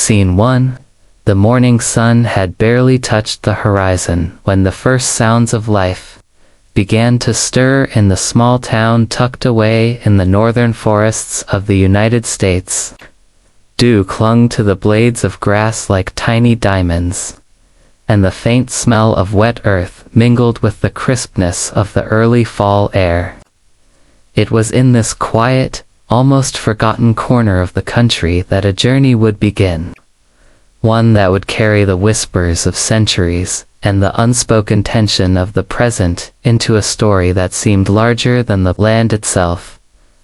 Scene 1. The morning sun had barely touched the horizon when the first sounds of life began to stir in the small town tucked away in the northern forests of the United States. Dew clung to the blades of grass like tiny diamonds, and the faint smell of wet earth mingled with the crispness of the early fall air. It was in this quiet, almost forgotten corner of the country that a journey would begin. One that would carry the whispers of centuries and the unspoken tension of the present into a story that seemed larger than the land itself.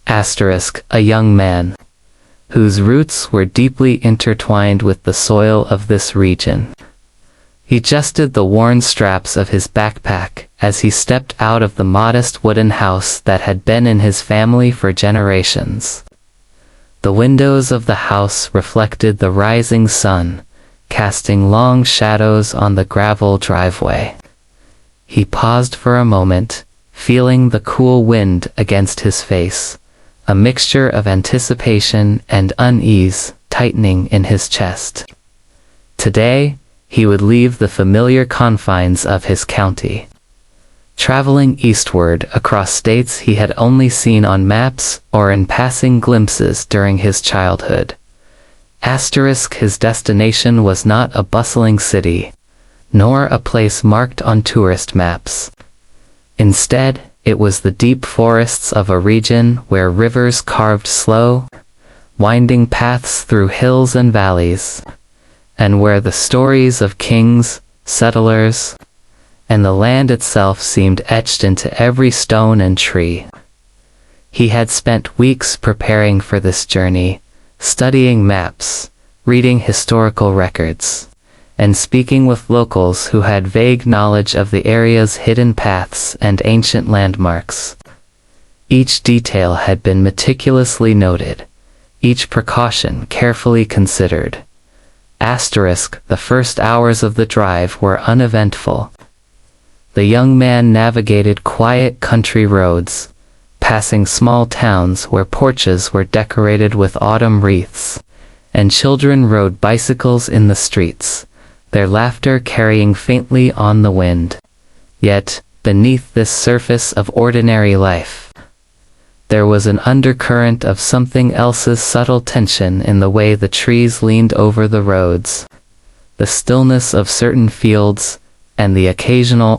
A young man whose roots were deeply intertwined with the soil of this region. He adjusted the worn straps of his backpack as he stepped out of the modest wooden house that had been in his family for generations. The windows of the house reflected the rising sun, casting long shadows on the gravel driveway. He paused for a moment, feeling the cool wind against his face, a mixture of anticipation and unease tightening in his chest. Today, he would leave the familiar confines of his county, traveling eastward across states he had only seen on maps or in passing glimpses during his childhood. His destination was not a bustling city, nor a place marked on tourist maps. Instead, it was the deep forests of a region where rivers carved slow, winding paths through hills and valleys, and where the stories of kings, settlers, and the land itself seemed etched into every stone and tree. He had spent weeks preparing for this journey, studying maps, reading historical records, and speaking with locals who had vague knowledge of the area's hidden paths and ancient landmarks. Each detail had been meticulously noted, each precaution carefully considered. The first hours of the drive were uneventful. The young man navigated quiet country roads, passing small towns where porches were decorated with autumn wreaths, and children rode bicycles in the streets, their laughter carrying faintly on the wind. Yet, beneath this surface of ordinary life, there was an undercurrent of something else's subtle tension in the way the trees leaned over the roads, the stillness of certain fields, and the occasional,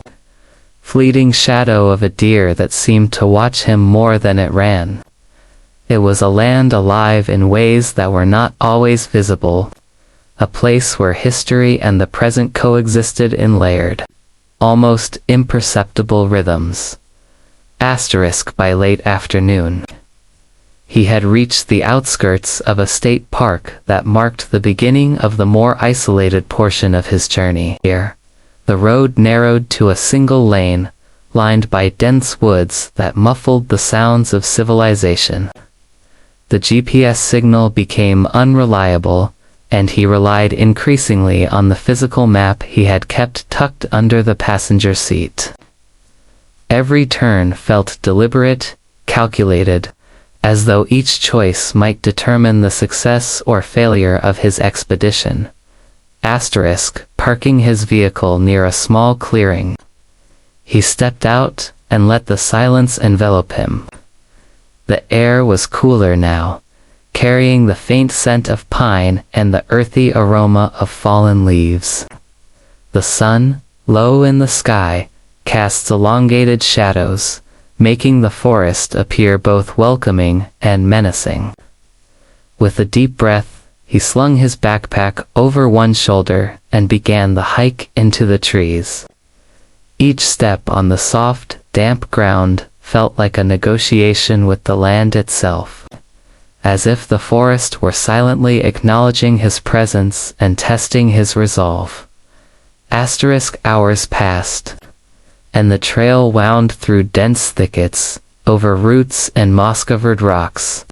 fleeting shadow of a deer that seemed to watch him more than it ran. It was a land alive in ways that were not always visible, a place where history and the present coexisted in layered, almost imperceptible rhythms. By late afternoon, he had reached the outskirts of a state park that marked the beginning of the more isolated portion of his journey. Here, the road narrowed to a single lane, lined by dense woods that muffled the sounds of civilization. The GPS signal became unreliable, and he relied increasingly on the physical map he had kept tucked under the passenger seat. Every turn felt deliberate, calculated, as though each choice might determine the success or failure of his expedition. Parking his vehicle near a small clearing, he stepped out and let the silence envelop him. The air was cooler now, carrying the faint scent of pine and the earthy aroma of fallen leaves. The sun, low in the sky, casts elongated shadows, making the forest appear both welcoming and menacing. With a deep breath, he slung his backpack over one shoulder and began the hike into the trees. Each step on the soft, damp ground felt like a negotiation with the land itself, as if the forest were silently acknowledging his presence and testing his resolve. Hours passed, and the trail wound through dense thickets, over roots and moss-covered rocks,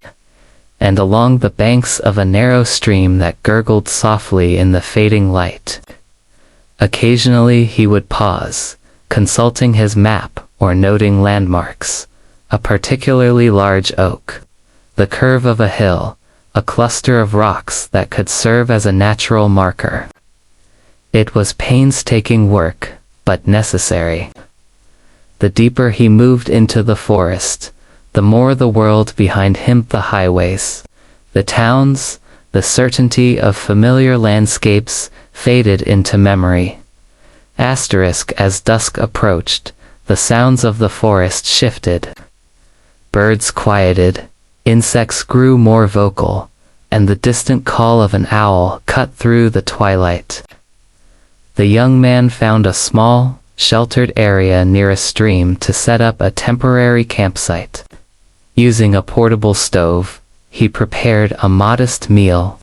and along the banks of a narrow stream that gurgled softly in the fading light. Occasionally he would pause, consulting his map or noting landmarks, a particularly large oak, the curve of a hill, a cluster of rocks that could serve as a natural marker. It was painstaking work, but necessary. The deeper he moved into the forest, the more the world behind him, the highways, the towns, the certainty of familiar landscapes, faded into memory. As dusk approached, the sounds of the forest shifted. Birds quieted, insects grew more vocal, and the distant call of an owl cut through the twilight. The young man found a small, sheltered area near a stream to set up a temporary campsite. Using a portable stove, he prepared a modest meal,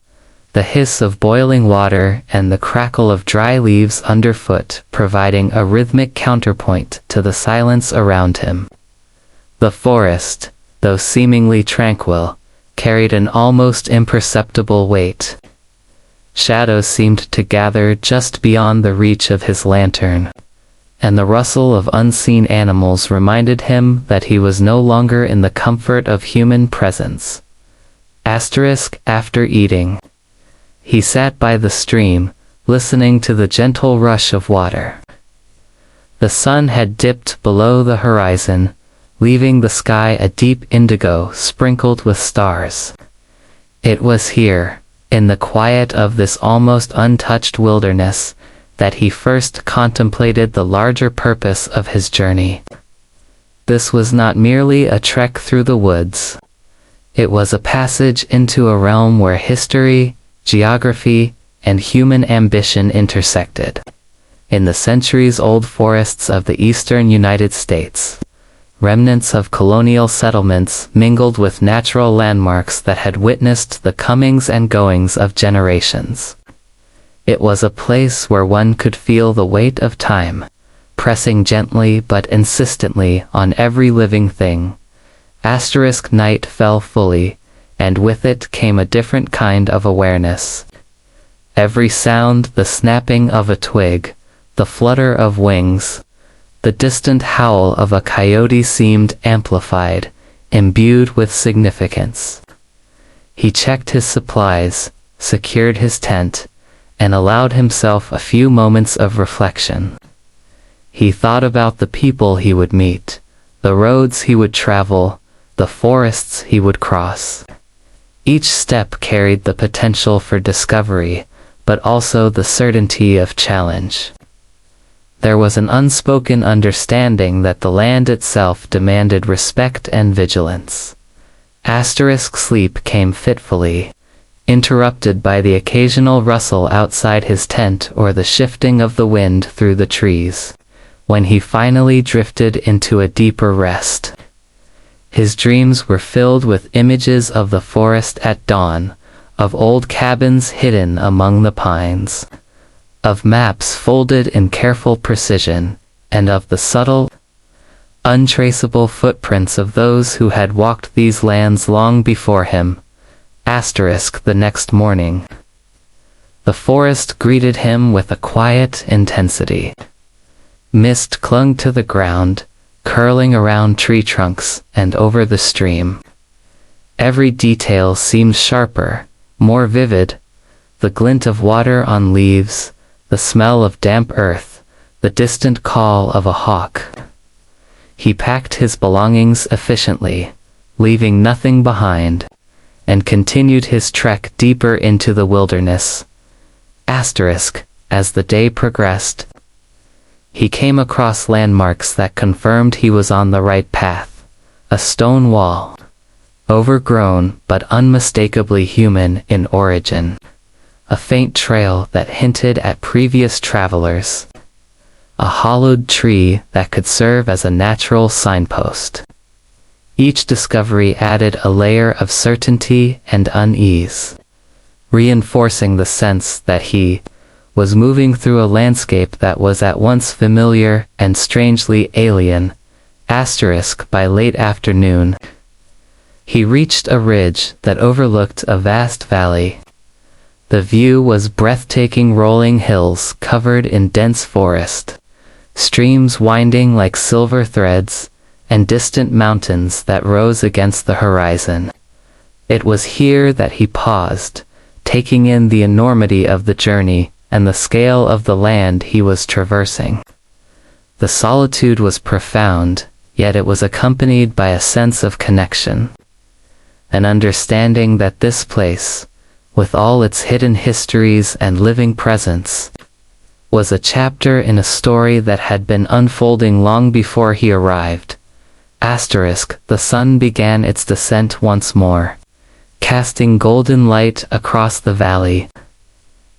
the hiss of boiling water and the crackle of dry leaves underfoot providing a rhythmic counterpoint to the silence around him. The forest, though seemingly tranquil, carried an almost imperceptible weight. Shadows seemed to gather just beyond the reach of his lantern, and the rustle of unseen animals reminded him that he was no longer in the comfort of human presence. After eating, he sat by the stream, listening to the gentle rush of water. The sun had dipped below the horizon, leaving the sky a deep indigo sprinkled with stars. It was here, in the quiet of this almost untouched wilderness, that he first contemplated the larger purpose of his journey. This was not merely a trek through the woods. It was a passage into a realm where history, geography, and human ambition intersected. In the centuries-old forests of the eastern United States, remnants of colonial settlements mingled with natural landmarks that had witnessed the comings and goings of generations. It was a place where one could feel the weight of time, pressing gently but insistently on every living thing. Night fell fully, and with it came a different kind of awareness. Every sound, the snapping of a twig, the flutter of wings, the distant howl of a coyote seemed amplified, imbued with significance. He checked his supplies, secured his tent, and allowed himself a few moments of reflection. He thought about the people he would meet, the roads he would travel, the forests he would cross. Each step carried the potential for discovery, but also the certainty of challenge. There was an unspoken understanding that the land itself demanded respect and vigilance. Sleep came fitfully, interrupted by the occasional rustle outside his tent or the shifting of the wind through the trees, when he finally drifted into a deeper rest. His dreams were filled with images of the forest at dawn, of old cabins hidden among the pines, of maps folded in careful precision, and of the subtle, untraceable footprints of those who had walked these lands long before him. The next morning, the forest greeted him with a quiet intensity. Mist clung to the ground, curling around tree trunks and over the stream. Every detail seemed sharper, more vivid, the glint of water on leaves, the smell of damp earth, the distant call of a hawk. He packed his belongings efficiently, leaving nothing behind, and continued his trek deeper into the wilderness. As the day progressed, he came across landmarks that confirmed he was on the right path. A stone wall, overgrown but unmistakably human in origin. A faint trail that hinted at previous travelers. A hollowed tree that could serve as a natural signpost. Each discovery added a layer of certainty and unease, reinforcing the sense that he was moving through a landscape that was at once familiar and strangely alien. By late afternoon, he reached a ridge that overlooked a vast valley. The view was breathtaking, rolling hills covered in dense forest, streams winding like silver threads, and distant mountains that rose against the horizon. It was here that he paused, taking in the enormity of the journey and the scale of the land he was traversing. The solitude was profound, yet it was accompanied by a sense of connection. An understanding that this place, with all its hidden histories and living presence, was a chapter in a story that had been unfolding long before he arrived. The sun began its descent once more, casting golden light across the valley.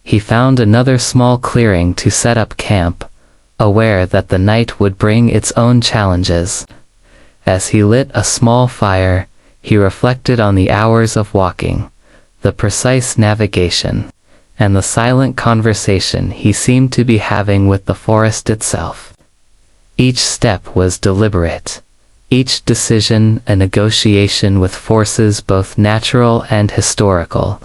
He found another small clearing to set up camp, aware that the night would bring its own challenges. As he lit a small fire, he reflected on the hours of walking, the precise navigation, and the silent conversation he seemed to be having with the forest itself. Each step was deliberate, each decision a negotiation with forces both natural and historical,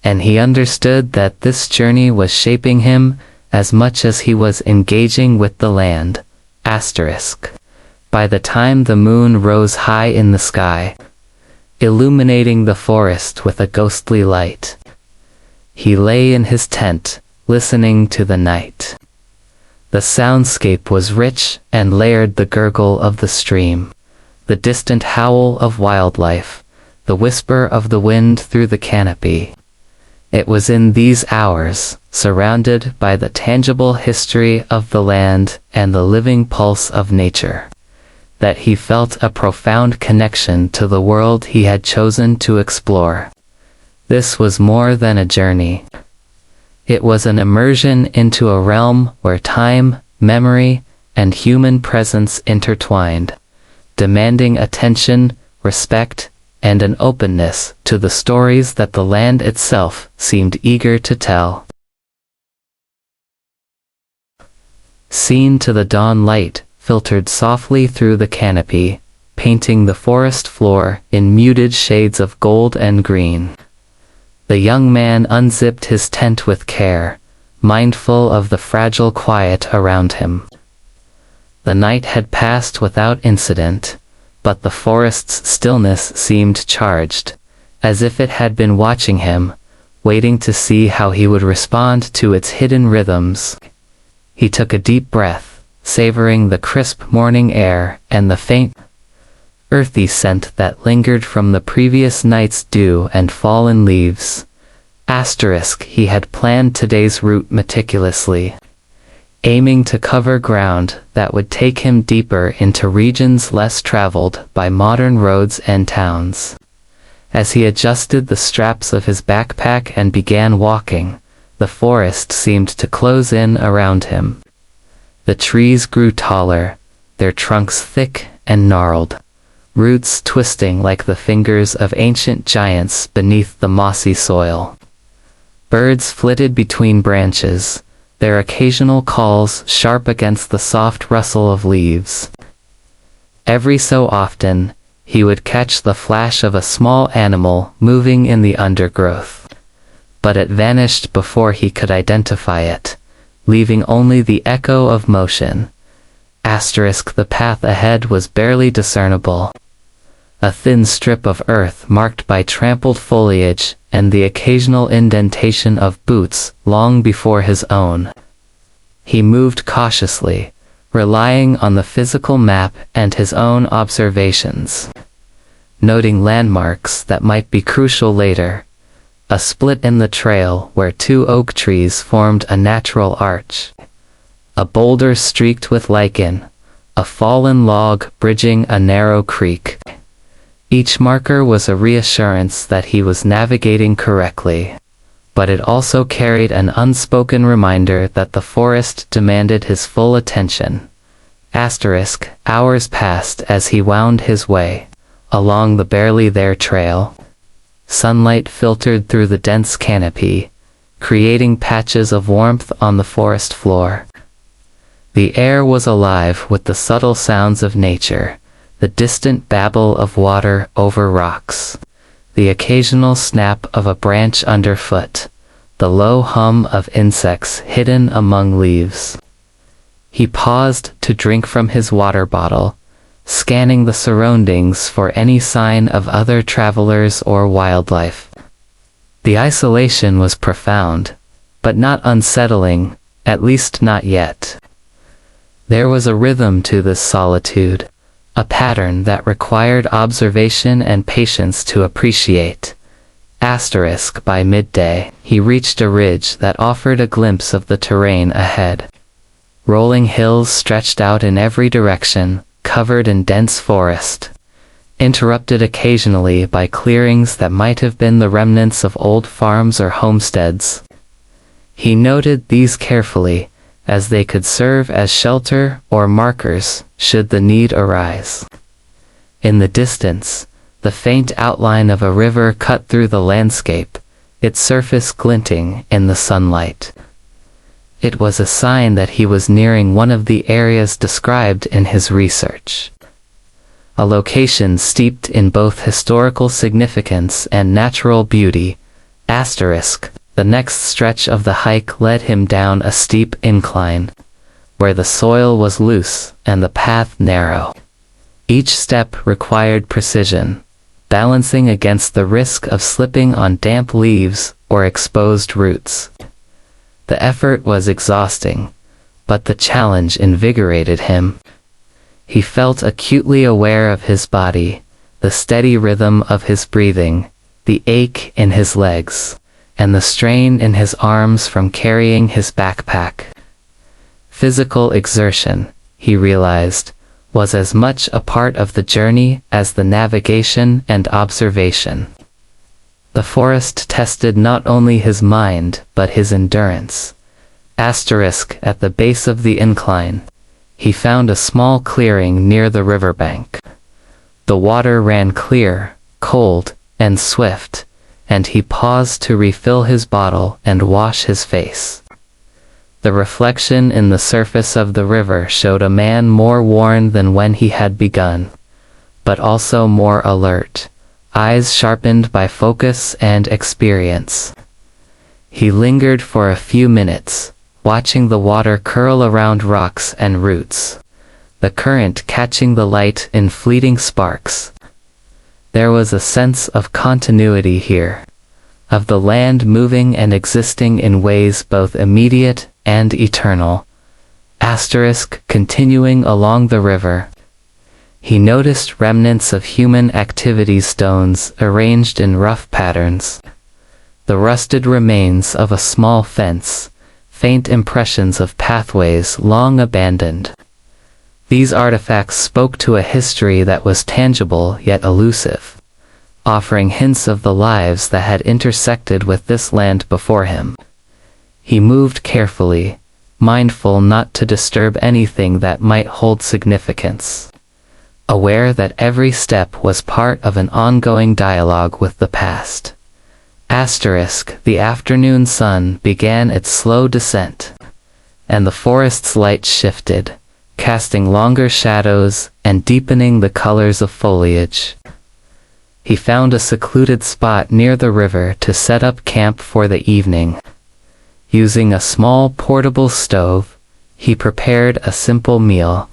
and he understood that this journey was shaping him as much as he was engaging with the land. By the time the moon rose high in the sky, illuminating the forest with a ghostly light, he lay in his tent, listening to the night. The soundscape was rich and layered: the gurgle of the stream, the distant howl of wildlife, the whisper of the wind through the canopy. It was in these hours, surrounded by the tangible history of the land and the living pulse of nature, that he felt a profound connection to the world he had chosen to explore. This was more than a journey. It was an immersion into a realm where time, memory, and human presence intertwined, demanding attention, respect, and an openness to the stories that the land itself seemed eager to tell. Seen to the dawn light filtered softly through the canopy, painting the forest floor in muted shades of gold and green. The young man unzipped his tent with care, mindful of the fragile quiet around him. The night had passed without incident, but the forest's stillness seemed charged, as if it had been watching him, waiting to see how he would respond to its hidden rhythms. He took a deep breath, savoring the crisp morning air and the faint, earthy scent that lingered from the previous night's dew and fallen leaves. He had planned today's route meticulously, aiming to cover ground that would take him deeper into regions less traveled by modern roads and towns. As he adjusted the straps of his backpack and began walking, the forest seemed to close in around him. The trees grew taller, their trunks thick and gnarled, roots twisting like the fingers of ancient giants beneath the mossy soil. Birds flitted between branches, their occasional calls sharp against the soft rustle of leaves. Every so often, he would catch the flash of a small animal moving in the undergrowth, but it vanished before he could identify it, leaving only the echo of motion. The path ahead was barely discernible, a thin strip of earth marked by trampled foliage and the occasional indentation of boots long before his own. He moved cautiously, relying on the physical map and his own observations, noting landmarks that might be crucial later. A split in the trail where two oak trees formed a natural arch, a boulder streaked with lichen, a fallen log bridging a narrow creek. Each marker was a reassurance that he was navigating correctly, but it also carried an unspoken reminder that the forest demanded his full attention. Hours passed as he wound his way along the barely there trail. Sunlight filtered through the dense canopy, creating patches of warmth on the forest floor. The air was alive with the subtle sounds of nature, the distant babble of water over rocks, the occasional snap of a branch underfoot, the low hum of insects hidden among leaves. He paused to drink from his water bottle, scanning the surroundings for any sign of other travelers or wildlife. The isolation was profound, but not unsettling, at least not yet. There was a rhythm to this solitude, a pattern that required observation and patience to appreciate. By midday, he reached a ridge that offered a glimpse of the terrain ahead. Rolling hills stretched out in every direction, covered in dense forest, interrupted occasionally by clearings that might have been the remnants of old farms or homesteads. He noted these carefully, as they could serve as shelter or markers should the need arise. In the distance, the faint outline of a river cut through the landscape, its surface glinting in the sunlight. It was a sign that he was nearing one of the areas described in his research. A location steeped in both historical significance and natural beauty. The next stretch of the hike led him down a steep incline, where the soil was loose and the path narrow. Each step required precision, balancing against the risk of slipping on damp leaves or exposed roots. The effort was exhausting, but the challenge invigorated him. He felt acutely aware of his body, the steady rhythm of his breathing, the ache in his legs, and the strain in his arms from carrying his backpack. Physical exertion, he realized, was as much a part of the journey as the navigation and observation. The forest tested not only his mind but his endurance. At the base of the incline, he found a small clearing near the riverbank. The water ran clear, cold, and swift, and he paused to refill his bottle and wash his face. The reflection in the surface of the river showed a man more worn than when he had begun, but also more alert, eyes sharpened by focus and experience. He lingered for a few minutes, watching the water curl around rocks and roots, the current catching the light in fleeting sparks. There was a sense of continuity here, of the land moving and existing in ways both immediate and eternal. Continuing along the river, he noticed remnants of human activity, stones arranged in rough patterns, the rusted remains of a small fence, faint impressions of pathways long abandoned. These artifacts spoke to a history that was tangible yet elusive, offering hints of the lives that had intersected with this land before him. He moved carefully, mindful not to disturb anything that might hold significance, aware that every step was part of an ongoing dialogue with the past. The afternoon sun began its slow descent, and the forest's light shifted, casting longer shadows and deepening the colors of foliage. He found a secluded spot near the river to set up camp for the evening. Using a small portable stove, he prepared a simple meal,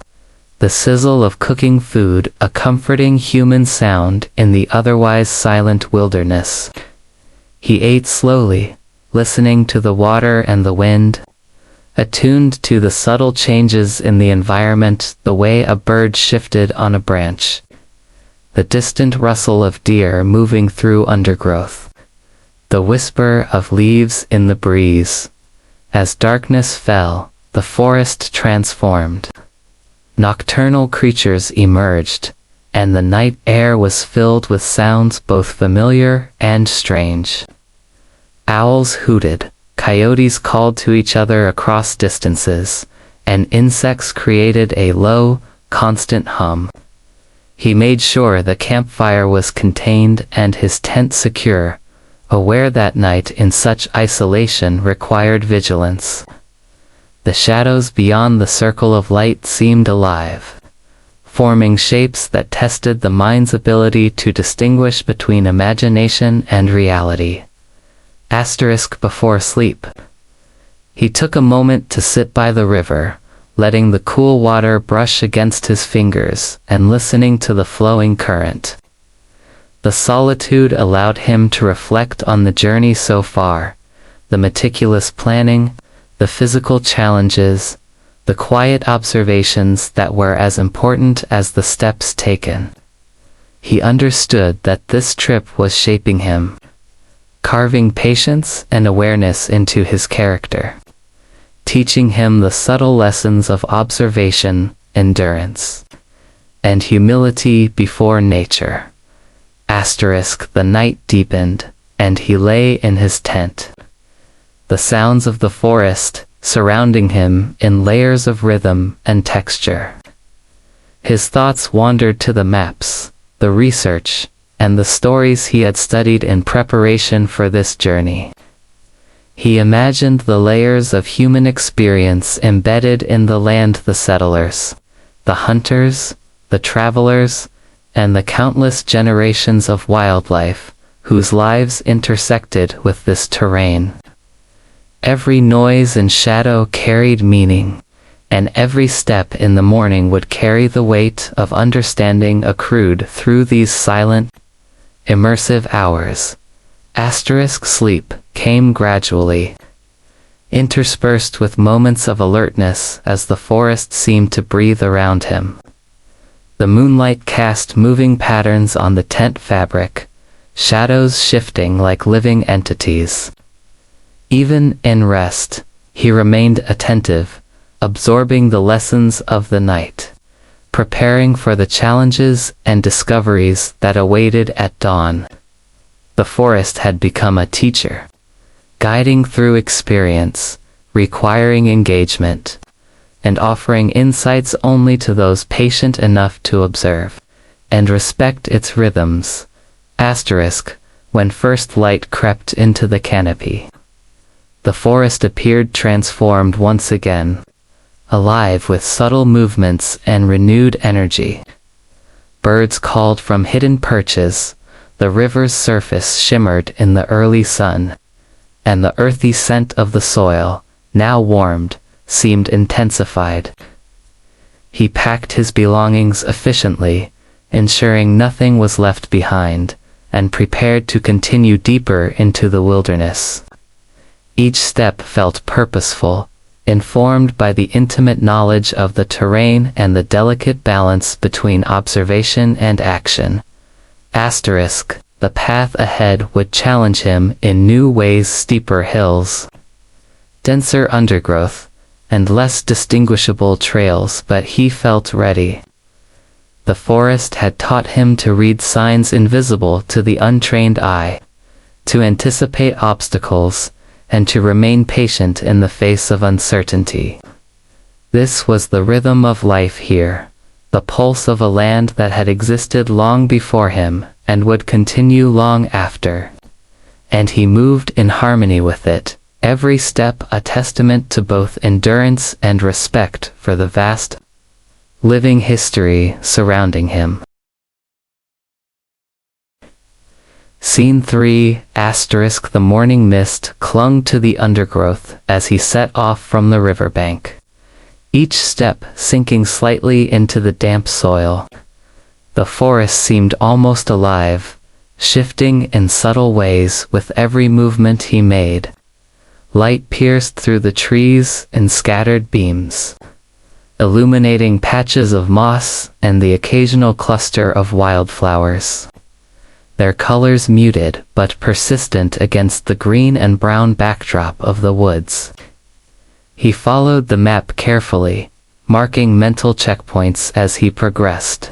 the sizzle of cooking food a comforting human sound in the otherwise silent wilderness. He ate slowly, listening to the water and the wind, attuned to the subtle changes in the environment, the way a bird shifted on a branch, the distant rustle of deer moving through undergrowth, the whisper of leaves in the breeze. As darkness fell, the forest transformed. Nocturnal creatures emerged, and the night air was filled with sounds both familiar and strange. Owls hooted, coyotes called to each other across distances, and insects created a low, constant hum. He made sure the campfire was contained and his tent secure, aware that night in such isolation required vigilance. The shadows beyond the circle of light seemed alive, forming shapes that tested the mind's ability to distinguish between imagination and reality. Before sleep, he took a moment to sit by the river, letting the cool water brush against his fingers and listening to the flowing current. The solitude allowed him to reflect on the journey so far, the meticulous planning, the physical challenges, the quiet observations that were as important as the steps taken. He understood that this trip was shaping him, carving patience and awareness into his character, teaching him the subtle lessons of observation, endurance, and humility before nature. The night deepened, and he lay in his tent. The sounds of the forest surrounding him in layers of rhythm and texture. His thoughts wandered to the maps, the research, and the stories he had studied in preparation for this journey. He imagined the layers of human experience embedded in the land, the settlers, the hunters, the travelers, and the countless generations of wildlife whose lives intersected with this terrain. Every noise and shadow carried meaning, and every step in the morning would carry the weight of understanding accrued through these silent, immersive hours. Sleep came gradually, interspersed with moments of alertness as the forest seemed to breathe around him. The moonlight cast moving patterns on the tent fabric, shadows shifting like living entities. Even in rest, he remained attentive, absorbing the lessons of the night, preparing for the challenges and discoveries that awaited at dawn. The forest had become a teacher, guiding through experience, requiring engagement, and offering insights only to those patient enough to observe and respect its rhythms. When first light crept into the canopy, the forest appeared transformed once again, alive with subtle movements and renewed energy. Birds called from hidden perches, the river's surface shimmered in the early sun, and the earthy scent of the soil, now warmed, seemed intensified. He packed his belongings efficiently, ensuring nothing was left behind, and prepared to continue deeper into the wilderness. Each step felt purposeful, informed by the intimate knowledge of the terrain and the delicate balance between observation and action. The path ahead would challenge him in new ways: steeper hills, denser undergrowth, and less distinguishable trails, but he felt ready. The forest had taught him to read signs invisible to the untrained eye, to anticipate obstacles, and to remain patient in the face of uncertainty. This was the rhythm of life here, the pulse of a land that had existed long before him and would continue long after. And he moved in harmony with it, every step a testament to both endurance and respect for the vast, living history surrounding him. Scene 3, The morning mist clung to the undergrowth as he set off from the riverbank, each step sinking slightly into the damp soil. The forest seemed almost alive, shifting in subtle ways with every movement he made. Light pierced through the trees in scattered beams, illuminating patches of moss and the occasional cluster of wildflowers, their colors muted but persistent against the green and brown backdrop of the woods. He followed the map carefully, marking mental checkpoints as he progressed,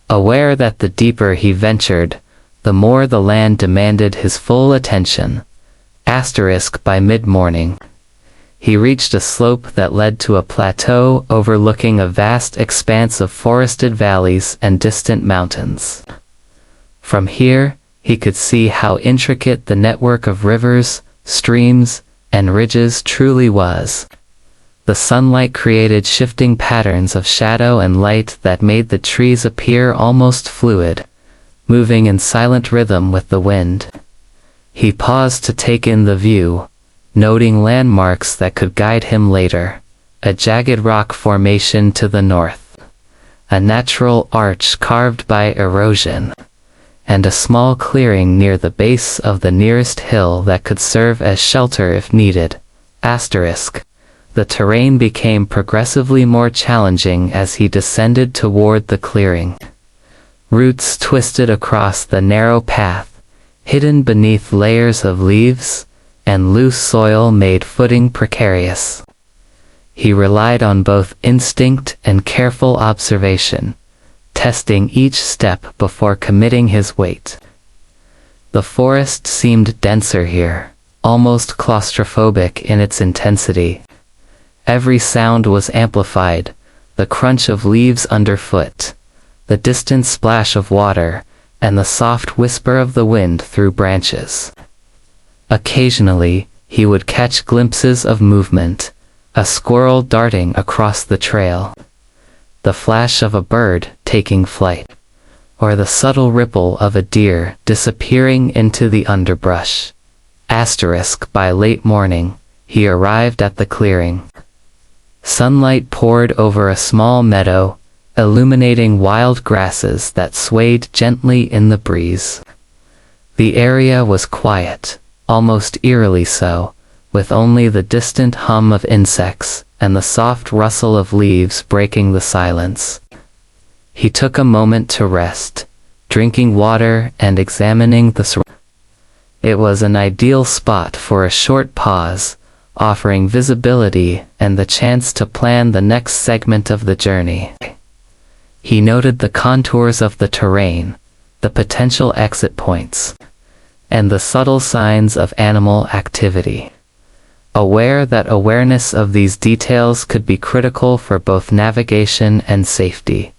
aware that the deeper he ventured, the more the land demanded his full attention. By mid-morning, he reached a slope that led to a plateau overlooking a vast expanse of forested valleys and distant mountains. From here, he could see how intricate the network of rivers, streams, and ridges truly was. The sunlight created shifting patterns of shadow and light that made the trees appear almost fluid, moving in silent rhythm with the wind. He paused to take in the view, noting landmarks that could guide him later, a jagged rock formation to the north, a natural arch carved by erosion, and a small clearing near the base of the nearest hill that could serve as shelter if needed. The terrain became progressively more challenging as he descended toward the clearing. Roots twisted across the narrow path, hidden beneath layers of leaves, and loose soil made footing precarious. He relied on both instinct and careful observation, testing each step before committing his weight. The forest seemed denser here, almost claustrophobic in its intensity. Every sound was amplified, the crunch of leaves underfoot, the distant splash of water, and the soft whisper of the wind through branches. Occasionally, he would catch glimpses of movement, a squirrel darting across the trail, the flash of a bird taking flight, or the subtle ripple of a deer disappearing into the underbrush. By late morning, he arrived at the clearing. Sunlight poured over a small meadow, illuminating wild grasses that swayed gently in the breeze. The area was quiet, almost eerily so, with only the distant hum of insects and the soft rustle of leaves breaking the silence. He took a moment to rest, drinking water and examining the surroundings. It was an ideal spot for a short pause, offering visibility and the chance to plan the next segment of the journey. He noted the contours of the terrain, the potential exit points, and the subtle signs of animal activity, aware that awareness of these details could be critical for both navigation and safety.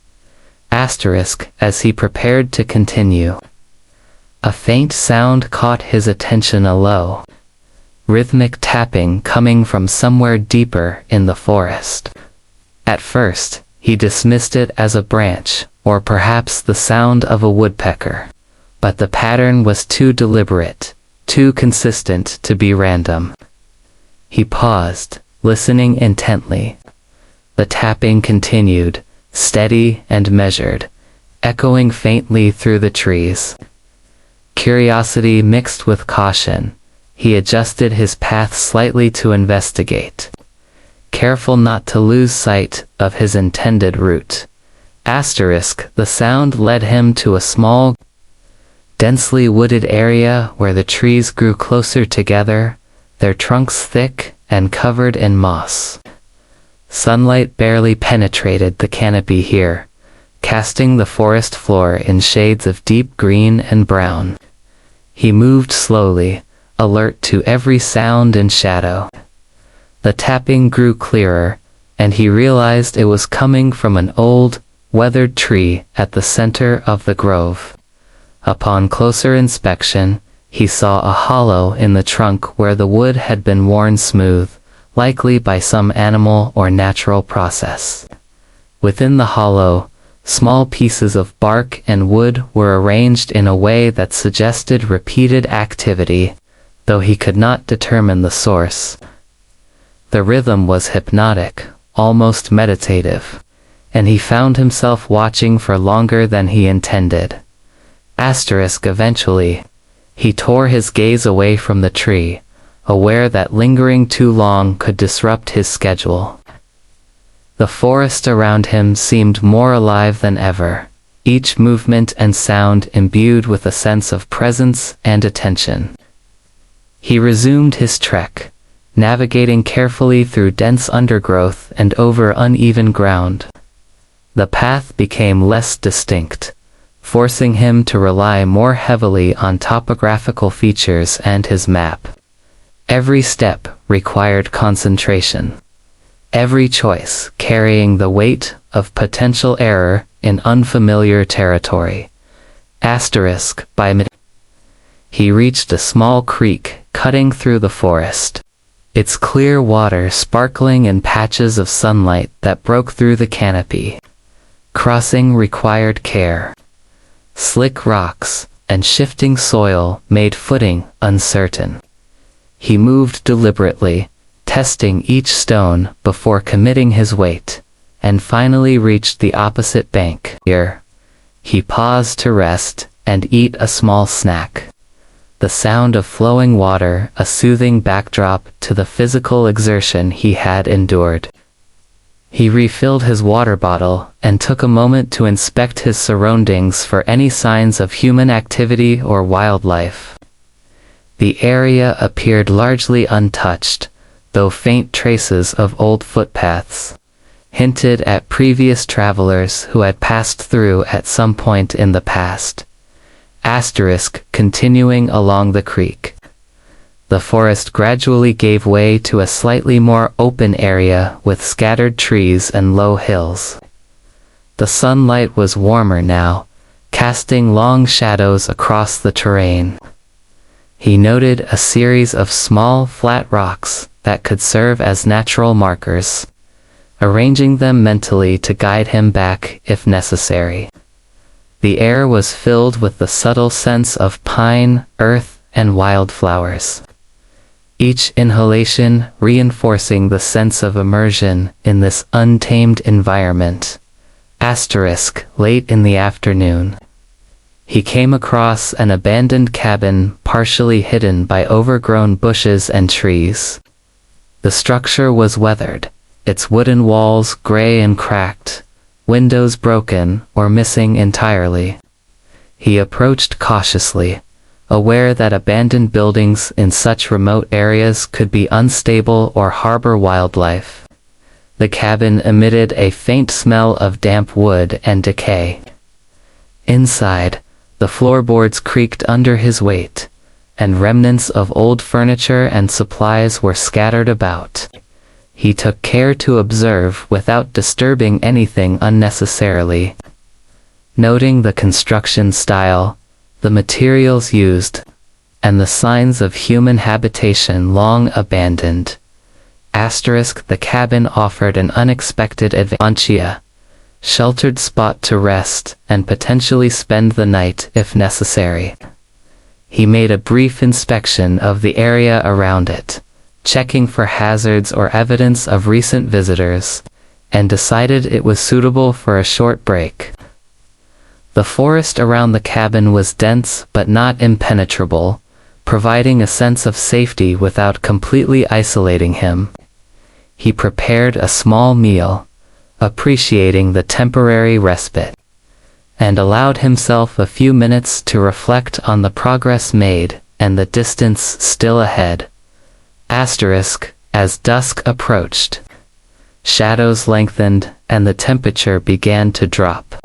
As he prepared to continue, a faint sound caught his attention, a low, rhythmic tapping coming from somewhere deeper in the forest. At first, he dismissed it as a branch, or perhaps the sound of a woodpecker, but the pattern was too deliberate, too consistent to be random. He paused, listening intently. The tapping continued, steady and measured, echoing faintly through the trees. Curiosity mixed with caution, he adjusted his path slightly to investigate, careful not to lose sight of his intended route. The sound led him to a small, densely wooded area where the trees grew closer together, their trunks thick and covered in moss. Sunlight barely penetrated the canopy here, casting the forest floor in shades of deep green and brown. He moved slowly, alert to every sound and shadow. The tapping grew clearer, and he realized it was coming from an old, weathered tree at the center of the grove. Upon closer inspection, he saw a hollow in the trunk where the wood had been worn smooth, likely by some animal or natural process. Within the hollow, small pieces of bark and wood were arranged in a way that suggested repeated activity, though he could not determine the source. The rhythm was hypnotic, almost meditative, and he found himself watching for longer than he intended. Eventually, he tore his gaze away from the tree, aware that lingering too long could disrupt his schedule. The forest around him seemed more alive than ever, each movement and sound imbued with a sense of presence and attention. He resumed his trek, navigating carefully through dense undergrowth and over uneven ground. The path became less distinct, forcing him to rely more heavily on topographical features and his map. Every step required concentration, every choice carrying the weight of potential error in unfamiliar territory. By mid, he reached a small creek cutting through the forest, its clear water sparkling in patches of sunlight that broke through the canopy. Crossing required care. Slick rocks and shifting soil made footing uncertain. He moved deliberately, testing each stone before committing his weight, and finally reached the opposite bank. Here, he paused to rest and eat a small snack. The sound of flowing water, a soothing backdrop to the physical exertion he had endured. He refilled his water bottle and took a moment to inspect his surroundings for any signs of human activity or wildlife. The area appeared largely untouched, though faint traces of old footpaths hinted at previous travelers who had passed through at some point in the past. Continuing along the creek. The forest gradually gave way to a slightly more open area with scattered trees and low hills. The sunlight was warmer now, casting long shadows across the terrain. He noted a series of small, flat rocks that could serve as natural markers, arranging them mentally to guide him back if necessary. The air was filled with the subtle sense of pine, earth, and wildflowers. Each inhalation reinforcing the sense of immersion in this untamed environment. Late in the afternoon, he came across an abandoned cabin partially hidden by overgrown bushes and trees. The structure was weathered, its wooden walls gray and cracked, windows broken or missing entirely. He approached cautiously, aware that abandoned buildings in such remote areas could be unstable or harbor wildlife. The cabin emitted a faint smell of damp wood and decay. Inside, the floorboards creaked under his weight, and remnants of old furniture and supplies were scattered about. He took care to observe without disturbing anything unnecessarily. Noting the construction style, the materials used, and the signs of human habitation long abandoned. The cabin offered an unexpected advantage, sheltered spot to rest and potentially spend the night if necessary. He made a brief inspection of the area around it, checking for hazards or evidence of recent visitors, and decided it was suitable for a short break. The forest around the cabin was dense but not impenetrable, providing a sense of safety without completely isolating him. He prepared a small meal, appreciating the temporary respite, and allowed himself a few minutes to reflect on the progress made and the distance still ahead. As dusk approached, shadows lengthened and the temperature began to drop.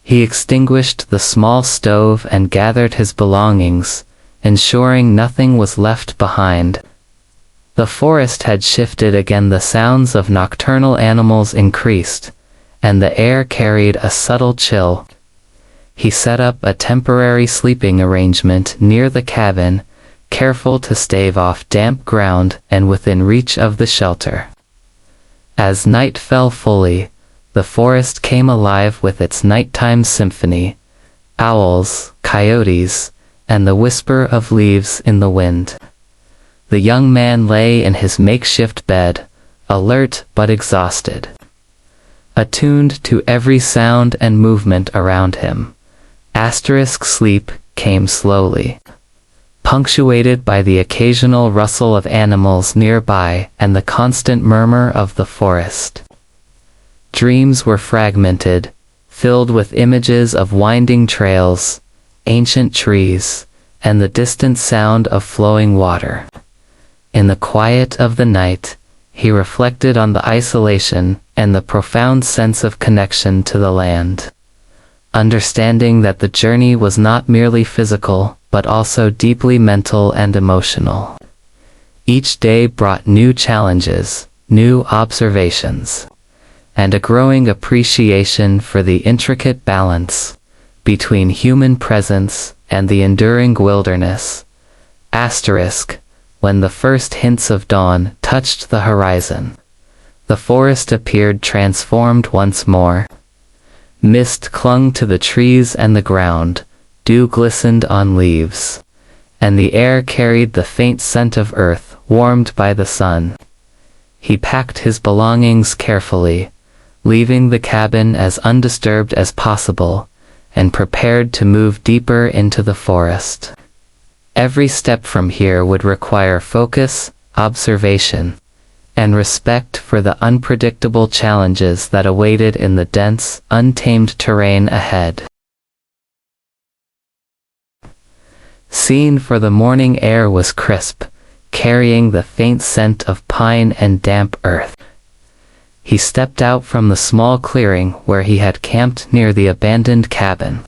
He extinguished the small stove and gathered his belongings, ensuring nothing was left behind. The forest had shifted again, the sounds of nocturnal animals increased, and the air carried a subtle chill. He set up a temporary sleeping arrangement near the cabin, careful to stave off damp ground and within reach of the shelter. As night fell fully, the forest came alive with its nighttime symphony, owls, coyotes, and the whisper of leaves in the wind. The young man lay in his makeshift bed, alert but exhausted, attuned to every sound and movement around him. Sleep came slowly, punctuated by the occasional rustle of animals nearby and the constant murmur of the forest. Dreams were fragmented, filled with images of winding trails, ancient trees, and the distant sound of flowing water. In the quiet of the night, he reflected on the isolation and the profound sense of connection to the land, understanding that the journey was not merely physical, but also deeply mental and emotional. Each day brought new challenges, new observations, and a growing appreciation for the intricate balance between human presence and the enduring wilderness. When the first hints of dawn touched the horizon, the forest appeared transformed once more. Mist clung to the trees and the ground, dew glistened on leaves, and the air carried the faint scent of earth warmed by the sun. He packed his belongings carefully, leaving the cabin as undisturbed as possible, and prepared to move deeper into the forest. Every step from here would require focus, observation, and respect for the unpredictable challenges that awaited in the dense, untamed terrain ahead. Scene for the morning air was crisp, carrying the faint scent of pine and damp earth. He stepped out from the small clearing where he had camped near the abandoned cabin,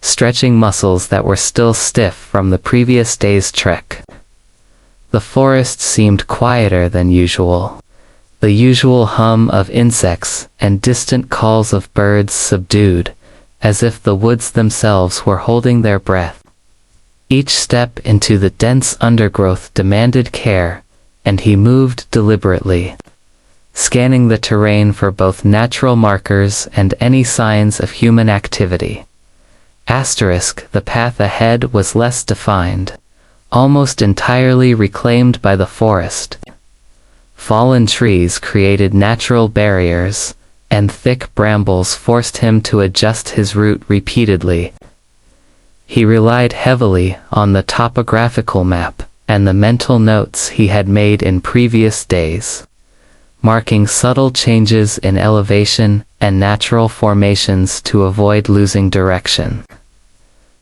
stretching muscles that were still stiff from the previous day's trek. The forest seemed quieter than usual, the usual hum of insects and distant calls of birds subdued, as if the woods themselves were holding their breath. Each step into the dense undergrowth demanded care, and he moved deliberately, scanning the terrain for both natural markers and any signs of human activity. The path ahead was less defined, almost entirely reclaimed by the forest. Fallen trees created natural barriers, and thick brambles forced him to adjust his route repeatedly. He relied heavily on the topographical map and the mental notes he had made in previous days, marking subtle changes in elevation and natural formations to avoid losing direction.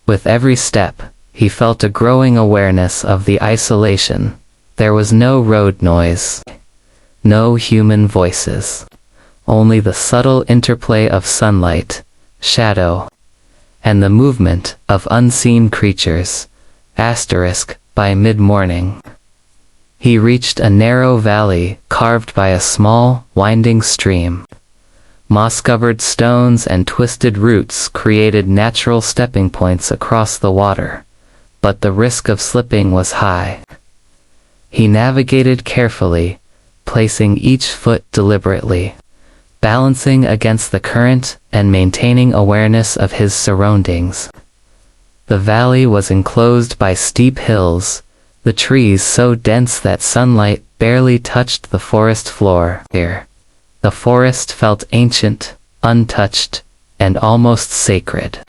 With every step, he felt a growing awareness of the isolation. There was no road noise, no human voices, only the subtle interplay of sunlight, shadow, and the movement of unseen creatures. By mid-morning, he reached a narrow valley carved by a small, winding stream. Moss-covered stones and twisted roots created natural stepping points across the water, but the risk of slipping was high. He navigated carefully, placing each foot deliberately, balancing against the current and maintaining awareness of his surroundings. The valley was enclosed by steep hills, the trees so dense that sunlight barely touched the forest floor. Here, the forest felt ancient, untouched, and almost sacred.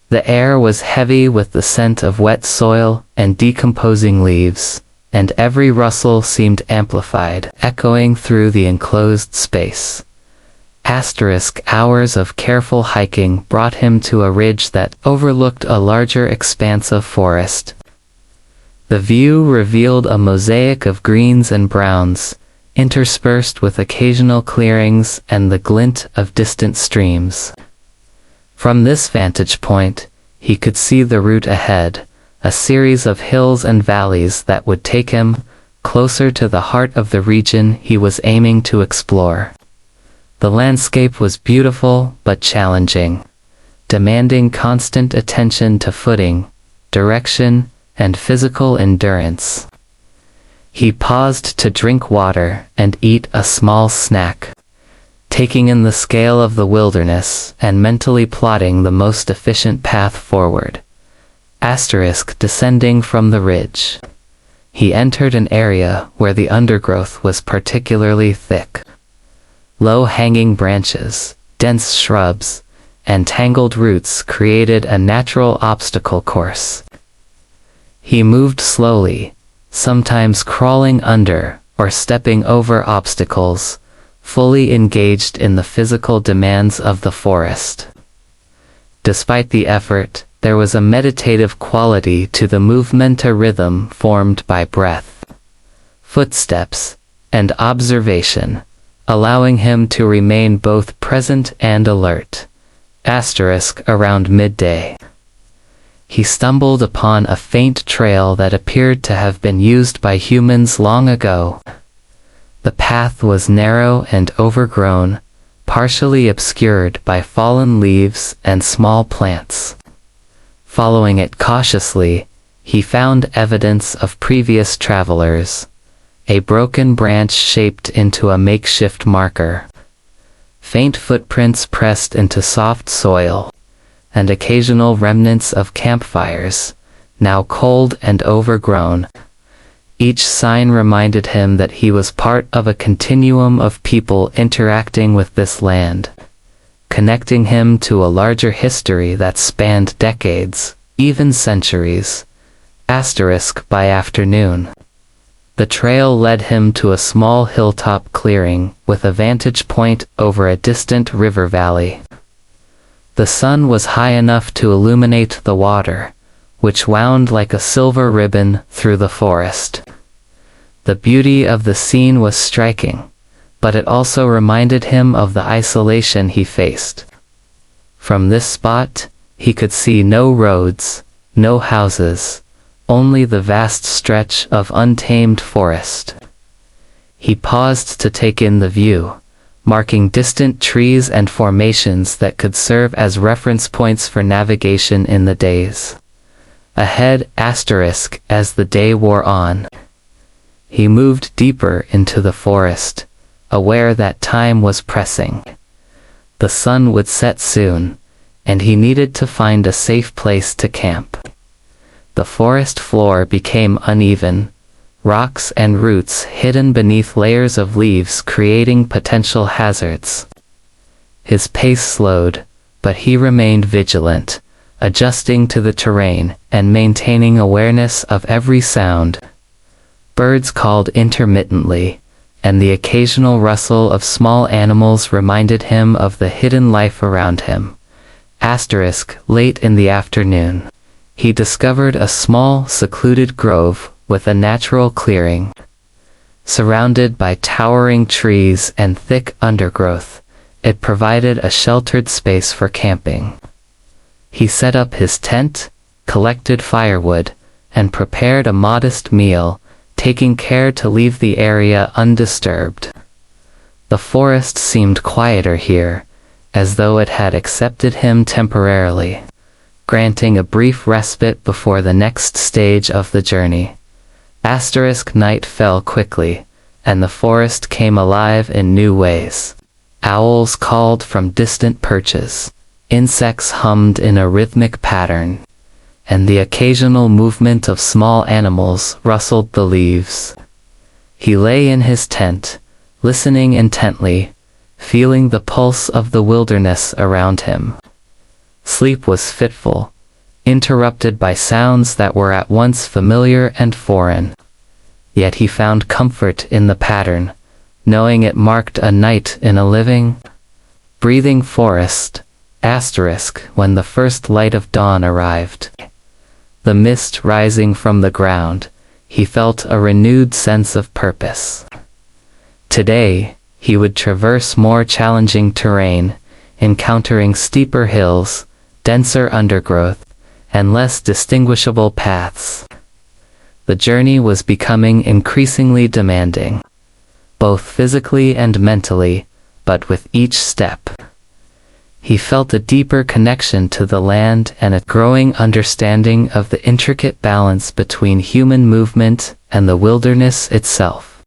The air was heavy with the scent of wet soil and decomposing leaves, and every rustle seemed amplified, echoing through the enclosed space. Hours of careful hiking brought him to a ridge that overlooked a larger expanse of forest. The view revealed a mosaic of greens and browns, interspersed with occasional clearings and the glint of distant streams. From this vantage point, he could see the route ahead, a series of hills and valleys that would take him closer to the heart of the region he was aiming to explore. The landscape was beautiful but challenging, demanding constant attention to footing, direction, and physical endurance. He paused to drink water and eat a small snack, taking in the scale of the wilderness and mentally plotting the most efficient path forward. Descending from the ridge, he entered an area where the undergrowth was particularly thick. Low-hanging branches, dense shrubs, and tangled roots created a natural obstacle course. He moved slowly, sometimes crawling under or stepping over obstacles, fully engaged in the physical demands of the forest. Despite the effort, there was a meditative quality to the movement, a rhythm formed by breath, footsteps, and observation, allowing him to remain both present and alert. Around midday, he stumbled upon a faint trail that appeared to have been used by humans long ago. The path was narrow and overgrown, partially obscured by fallen leaves and small plants. Following it cautiously, he found evidence of previous travelers. A broken branch shaped into a makeshift marker. Faint footprints pressed into soft soil, and occasional remnants of campfires, now cold and overgrown. Each sign reminded him that he was part of a continuum of people interacting with this land, connecting him to a larger history that spanned decades, even centuries. By afternoon, the trail led him to a small hilltop clearing with a vantage point over a distant river valley. The sun was high enough to illuminate the water, which wound like a silver ribbon through the forest. The beauty of the scene was striking, but it also reminded him of the isolation he faced. From this spot, he could see no roads, no houses, only the vast stretch of untamed forest. He paused to take in the view, marking distant trees and formations that could serve as reference points for navigation in the days ahead. As the day wore on, he moved deeper into the forest, aware that time was pressing. The sun would set soon, and he needed to find a safe place to camp. The forest floor became uneven, rocks and roots hidden beneath layers of leaves creating potential hazards. His pace slowed, but he remained vigilant, adjusting to the terrain and maintaining awareness of every sound. Birds called intermittently, and the occasional rustle of small animals reminded him of the hidden life around him. Late in the afternoon, he discovered a small, secluded grove with a natural clearing. Surrounded by towering trees and thick undergrowth, it provided a sheltered space for camping. He set up his tent, collected firewood, and prepared a modest meal, taking care to leave the area undisturbed. The forest seemed quieter here, as though it had accepted him temporarily, granting a brief respite before the next stage of the journey. Night fell quickly, and the forest came alive in new ways. Owls called from distant perches, insects hummed in a rhythmic pattern, and the occasional movement of small animals rustled the leaves. He lay in his tent, listening intently, feeling the pulse of the wilderness around him. Sleep was fitful, interrupted by sounds that were at once familiar and foreign. Yet he found comfort in the pattern, knowing it marked a night in a living, breathing forest. When the first light of dawn arrived, the mist rising from the ground, he felt a renewed sense of purpose. Today, he would traverse more challenging terrain, encountering steeper hills, denser undergrowth, and less distinguishable paths. The journey was becoming increasingly demanding, both physically and mentally, but with each step, he felt a deeper connection to the land and a growing understanding of the intricate balance between human movement and the wilderness itself.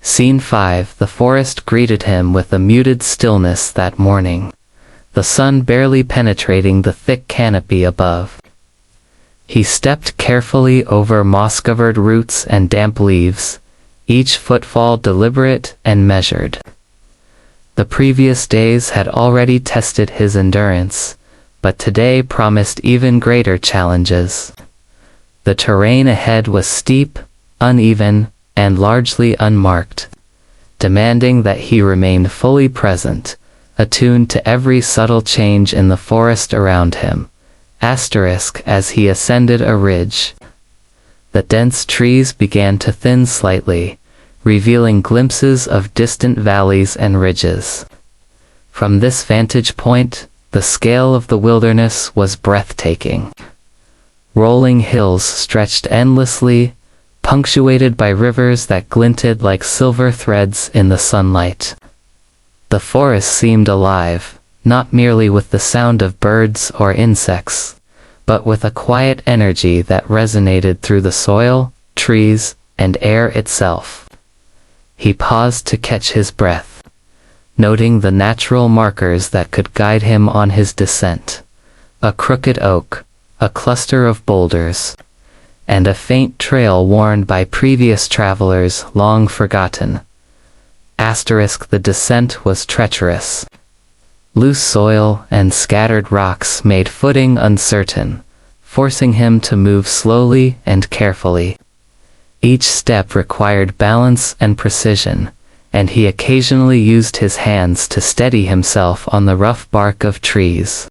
Scene 5. The forest greeted him with a muted stillness that morning, the sun barely penetrating the thick canopy above. He stepped carefully over moss-covered roots and damp leaves, each footfall deliberate and measured. The previous days had already tested his endurance, but today promised even greater challenges. The terrain ahead was steep, uneven, and largely unmarked, demanding that he remain fully present, attuned to every subtle change in the forest around him. As he ascended a ridge, the dense trees began to thin slightly, revealing glimpses of distant valleys and ridges. From this vantage point, the scale of the wilderness was breathtaking. Rolling hills stretched endlessly, punctuated by rivers that glinted like silver threads in the sunlight. The forest seemed alive, not merely with the sound of birds or insects, but with a quiet energy that resonated through the soil, trees, and air itself. He paused to catch his breath, noting the natural markers that could guide him on his descent. A crooked oak, a cluster of boulders, and a faint trail worn by previous travelers long forgotten. The descent was treacherous. Loose soil and scattered rocks made footing uncertain, forcing him to move slowly and carefully. Each step required balance and precision, and he occasionally used his hands to steady himself on the rough bark of trees.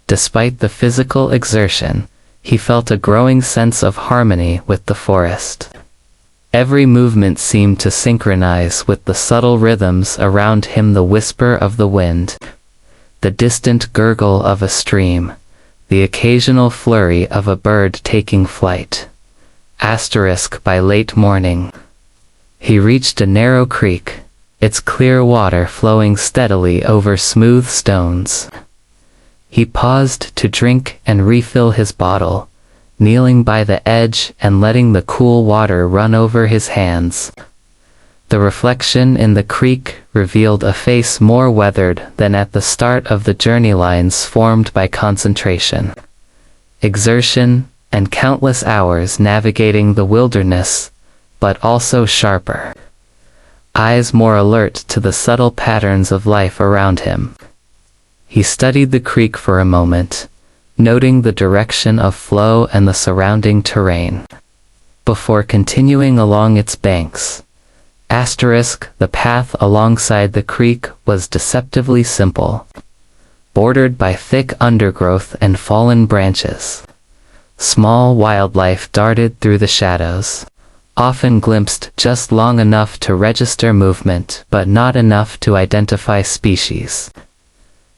Despite the physical exertion, he felt a growing sense of harmony with the forest. Every movement seemed to synchronize with the subtle rhythms around him, the whisper of the wind, the distant gurgle of a stream, the occasional flurry of a bird taking flight. By late morning, he reached a narrow creek, its clear water flowing steadily over smooth stones. He paused to drink and refill his bottle, kneeling by the edge and letting the cool water run over his hands. The reflection in the creek revealed a face more weathered than at the start of the journey, lines formed by concentration, exertion, and countless hours navigating the wilderness, but also sharper, eyes more alert to the subtle patterns of life around him. He studied the creek for a moment, noting the direction of flow and the surrounding terrain, before continuing along its banks. The path alongside the creek was deceptively simple, bordered by thick undergrowth and fallen branches. Small wildlife darted through the shadows, often glimpsed just long enough to register movement but not enough to identify species.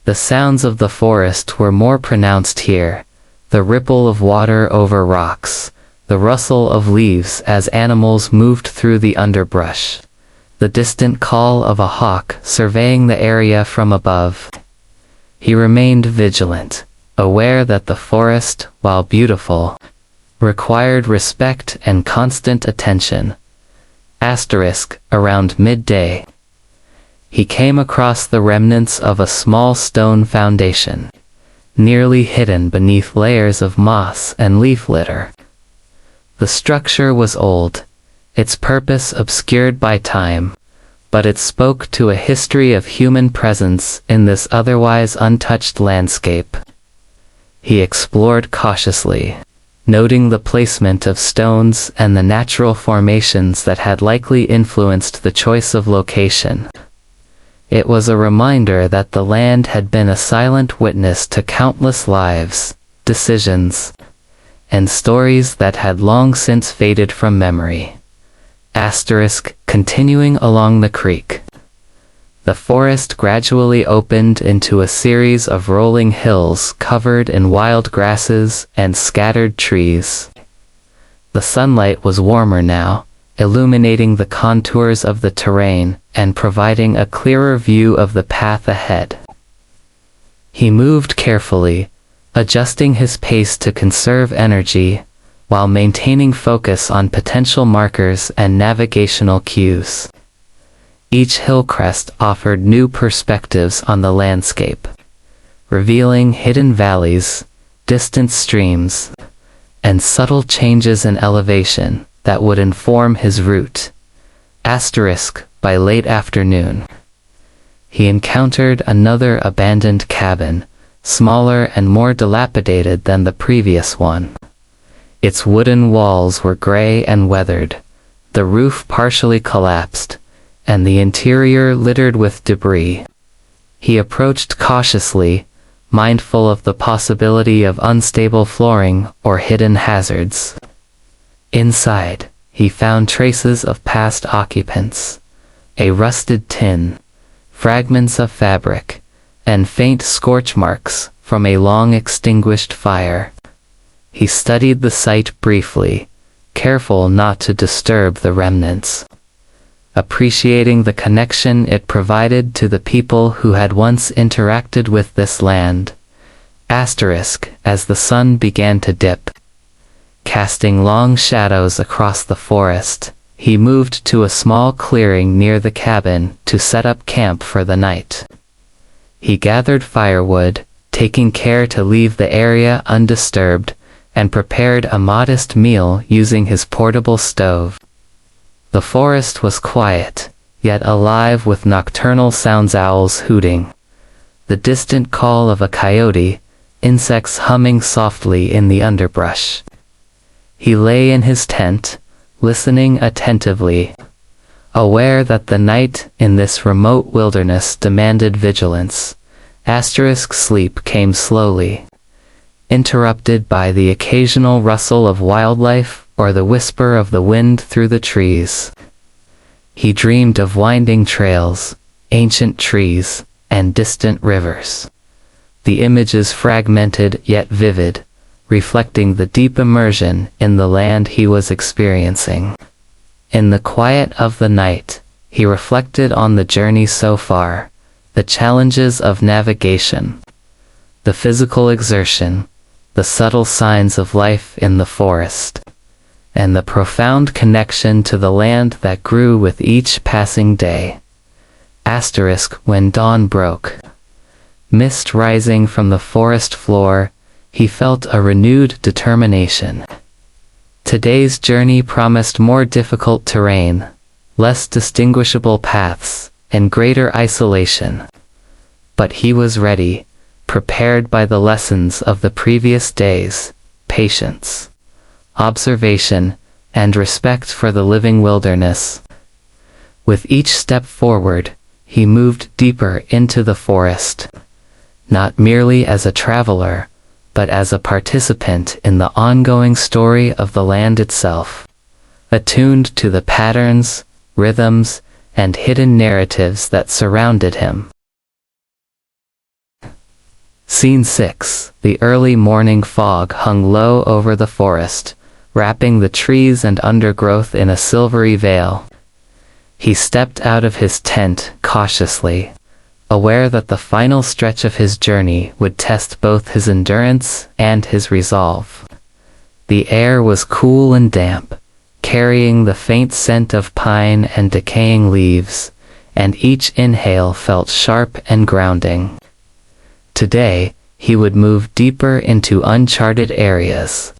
The sounds of the forest were more pronounced here, the ripple of water over rocks, the rustle of leaves as animals moved through the underbrush, the distant call of a hawk surveying the area from above. He remained vigilant, aware that the forest, while beautiful, required respect and constant attention. Around midday, he came across the remnants of a small stone foundation, nearly hidden beneath layers of moss and leaf litter. The structure was old, its purpose obscured by time, but it spoke to a history of human presence in this otherwise untouched landscape. He explored cautiously, noting the placement of stones and the natural formations that had likely influenced the choice of location. It was a reminder that the land had been a silent witness to countless lives, decisions, and stories that had long since faded from memory. Continuing along the creek, the forest gradually opened into a series of rolling hills covered in wild grasses and scattered trees. The sunlight was warmer now, illuminating the contours of the terrain and providing a clearer view of the path ahead. He moved carefully, adjusting his pace to conserve energy, while maintaining focus on potential markers and navigational cues. Each hill crest offered new perspectives on the landscape, revealing hidden valleys, distant streams, and subtle changes in elevation that would inform his route. By late afternoon, he encountered another abandoned cabin, smaller and more dilapidated than the previous one. Its wooden walls were gray and weathered, the roof partially collapsed, and the interior littered with debris. He approached cautiously, mindful of the possibility of unstable flooring or hidden hazards. Inside, he found traces of past occupants, a rusted tin, fragments of fabric, and faint scorch marks from a long extinguished fire. He studied the site briefly, careful not to disturb the remnants, appreciating the connection it provided to the people who had once interacted with this land. As the sun began to dip, casting long shadows across the forest, he moved to a small clearing near the cabin to set up camp for the night. He gathered firewood, taking care to leave the area undisturbed, and prepared a modest meal using his portable stove. The forest was quiet, yet alive with nocturnal sounds: owls hooting, the distant call of a coyote, insects humming softly in the underbrush. He lay in his tent, listening attentively, aware that the night in this remote wilderness demanded vigilance. Sleep came slowly, interrupted by the occasional rustle of wildlife or the whisper of the wind through the trees. He dreamed of winding trails, ancient trees, and distant rivers. The images fragmented yet vivid, reflecting the deep immersion in the land he was experiencing. In the quiet of the night, he reflected on the journey so far, the challenges of navigation, the physical exertion, the subtle signs of life in the forest, and the profound connection to the land that grew with each passing day. When dawn broke, mist rising from the forest floor, he felt a renewed determination. Today's journey promised more difficult terrain, less distinguishable paths, and greater isolation. But he was ready, prepared by the lessons of the previous days: patience, observation, and respect for the living wilderness. With each step forward, he moved deeper into the forest, not merely as a traveler, but as a participant in the ongoing story of the land itself, attuned to the patterns, rhythms, and hidden narratives that surrounded him. Scene 6. The early morning fog hung low over the forest, wrapping the trees and undergrowth in a silvery veil. He stepped out of his tent cautiously, aware that the final stretch of his journey would test both his endurance and his resolve. The air was cool and damp, carrying the faint scent of pine and decaying leaves, and each inhale felt sharp and grounding. Today, he would move deeper into uncharted areas,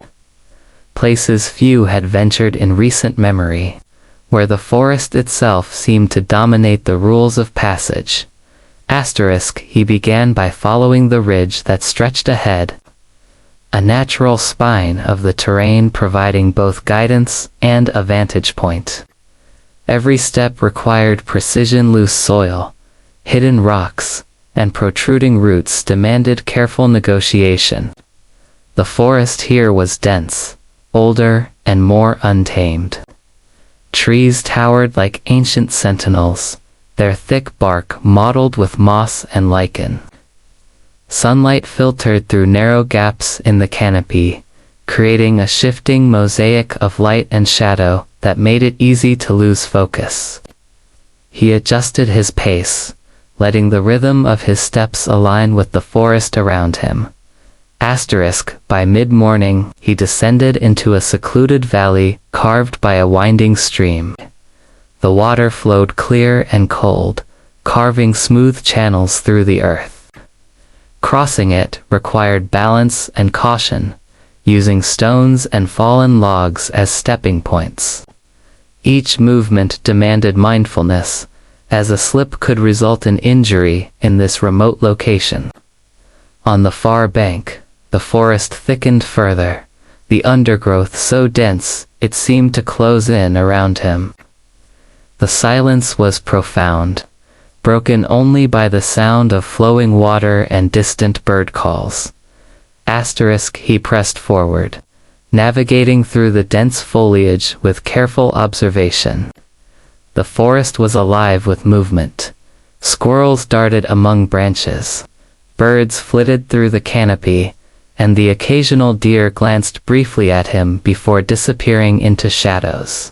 places few had ventured in recent memory, where the forest itself seemed to dominate the rules of passage. He began by following the ridge that stretched ahead, a natural spine of the terrain providing both guidance and a vantage point. Every step required precision. Loose soil, hidden rocks, and protruding roots demanded careful negotiation. The forest here was dense, older, and more untamed. Trees towered like ancient sentinels, their thick bark mottled with moss and lichen. Sunlight filtered through narrow gaps in the canopy, creating a shifting mosaic of light and shadow that made it easy to lose focus. He adjusted his pace, letting the rhythm of his steps align with the forest around him. By mid-morning, he descended into a secluded valley carved by a winding stream. The water flowed clear and cold, carving smooth channels through the earth. Crossing it required balance and caution, using stones and fallen logs as stepping points. Each movement demanded mindfulness, as a slip could result in injury in this remote location. On the far bank, the forest thickened further, the undergrowth so dense it seemed to close in around him. The silence was profound, broken only by the sound of flowing water and distant bird calls. He pressed forward, navigating through the dense foliage with careful observation. The forest was alive with movement. Squirrels darted among branches, birds flitted through the canopy, and the occasional deer glanced briefly at him before disappearing into shadows.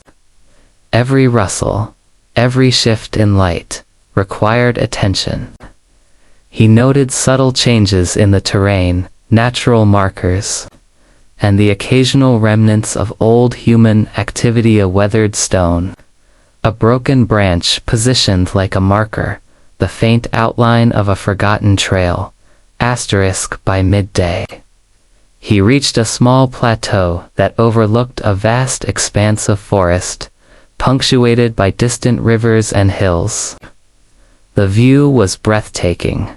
Every rustle, every shift in light, required attention. He noted subtle changes in the terrain, natural markers, and the occasional remnants of old human activity: a weathered stone, a broken branch positioned like a marker, the faint outline of a forgotten trail. By midday, he reached a small plateau that overlooked a vast expanse of forest, punctuated by distant rivers and hills. The view was breathtaking,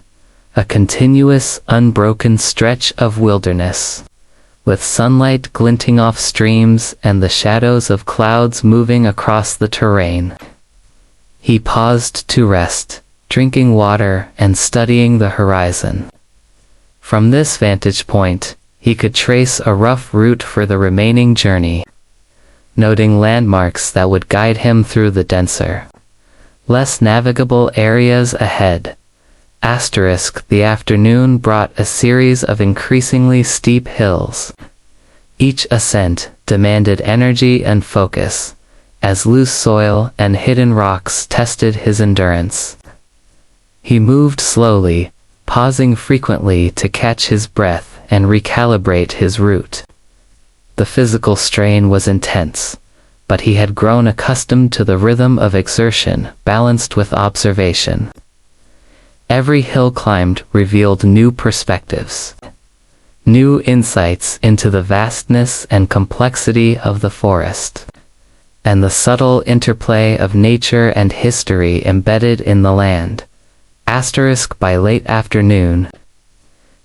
a continuous, unbroken stretch of wilderness, with sunlight glinting off streams and the shadows of clouds moving across the terrain. He paused to rest, drinking water and studying the horizon. From this vantage point, he could trace a rough route for the remaining journey, noting landmarks that would guide him through the denser, less navigable areas ahead. The afternoon brought a series of increasingly steep hills. Each ascent demanded energy and focus, as loose soil and hidden rocks tested his endurance. He moved slowly, pausing frequently to catch his breath and recalibrate his route. The physical strain was intense, but he had grown accustomed to the rhythm of exertion balanced with observation. Every hill climbed revealed new perspectives, new insights into the vastness and complexity of the forest, and the subtle interplay of nature and history embedded in the land. By late afternoon,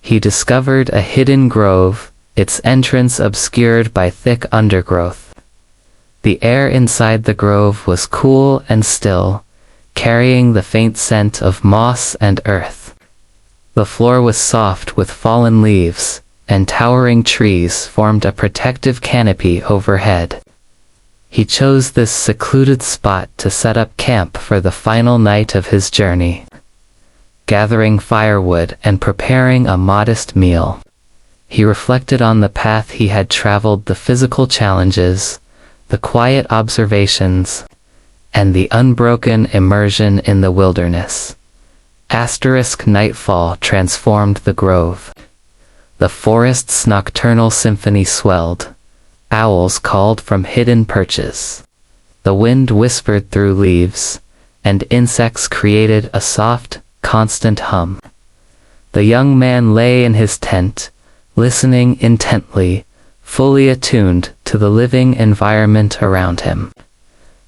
he discovered a hidden grove, its entrance obscured by thick undergrowth. The air inside the grove was cool and still, carrying the faint scent of moss and earth. The floor was soft with fallen leaves, and towering trees formed a protective canopy overhead. He chose this secluded spot to set up camp for the final night of his journey, gathering firewood and preparing a modest meal. He reflected on the path he had traveled, the physical challenges, the quiet observations, and the unbroken immersion in the wilderness. Nightfall transformed the grove. The forest's nocturnal symphony swelled. Owls called from hidden perches. The wind whispered through leaves, and insects created a soft, constant hum. The young man lay in his tent, listening intently, fully attuned to the living environment around him.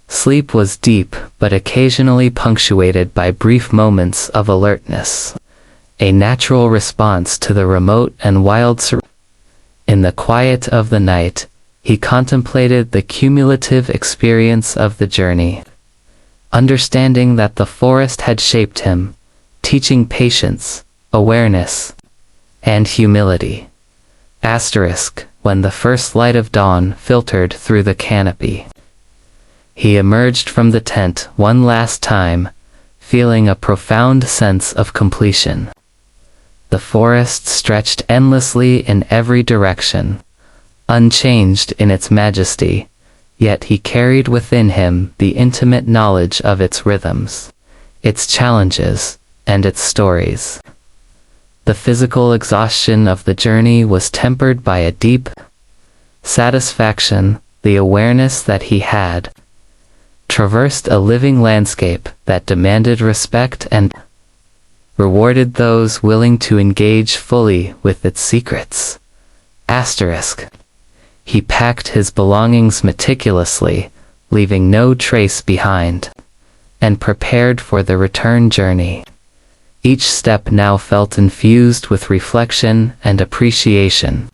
Sleep was deep but occasionally punctuated by brief moments of alertness, a natural response to the remote and wild surroundings. In the quiet of the night, he contemplated the cumulative experience of the journey, understanding that the forest had shaped him, teaching patience, awareness, and humility. When the first light of dawn filtered through the canopy, he emerged from the tent one last time, feeling a profound sense of completion. The forest stretched endlessly in every direction, unchanged in its majesty, yet he carried within him the intimate knowledge of its rhythms, its challenges, and its stories. The physical exhaustion of the journey was tempered by a deep satisfaction, the awareness that he had traversed a living landscape that demanded respect and rewarded those willing to engage fully with its secrets. He packed his belongings meticulously, leaving no trace behind, and prepared for the return journey. Each step now felt infused with reflection and appreciation.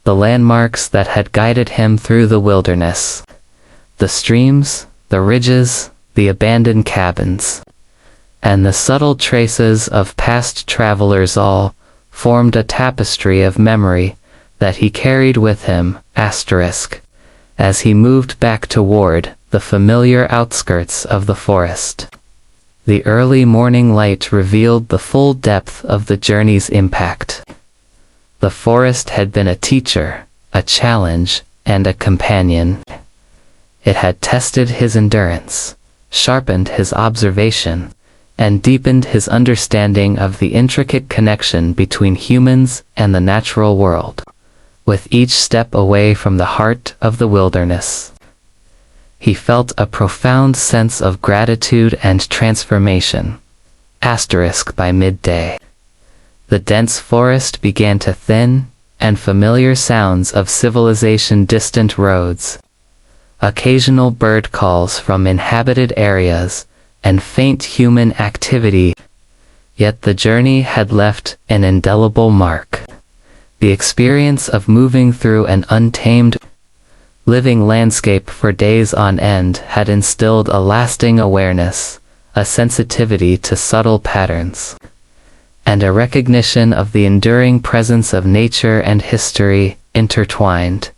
The landmarks that had guided him through the wilderness, the streams, the ridges, the abandoned cabins, and the subtle traces of past travelers all formed a tapestry of memory that he carried with him, as he moved back toward the familiar outskirts of the forest. The early morning light revealed the full depth of the journey's impact. The forest had been a teacher, a challenge, and a companion. It had tested his endurance, sharpened his observation, and deepened his understanding of the intricate connection between humans and the natural world. With each step away from the heart of the wilderness, he felt a profound sense of gratitude and transformation. By midday, the dense forest began to thin, and familiar sounds of civilization, distant roads, occasional bird calls from inhabited areas, and faint human activity. Yet the journey had left an indelible mark. The experience of moving through an untamed, living landscape for days on end had instilled a lasting awareness, a sensitivity to subtle patterns, and a recognition of the enduring presence of nature and history intertwined.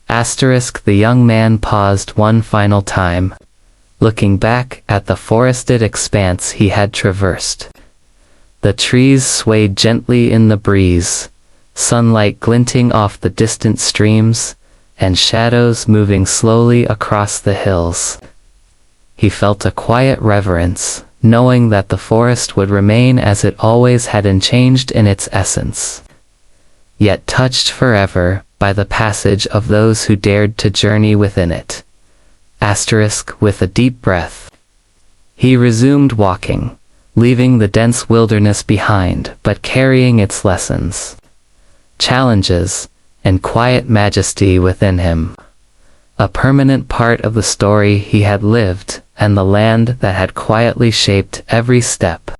The young man paused one final time, looking back at the forested expanse he had traversed. The trees swayed gently in the breeze, sunlight glinting off the distant streams, and shadows moving slowly across the hills. He felt a quiet reverence, knowing that the forest would remain as it always had, unchanged in its essence, yet touched forever by the passage of those who dared to journey within it. With a deep breath, he resumed walking, leaving the dense wilderness behind, but carrying its lessons, challenges, and quiet majesty within him. A permanent part of the story he had lived, and the land that had quietly shaped every step.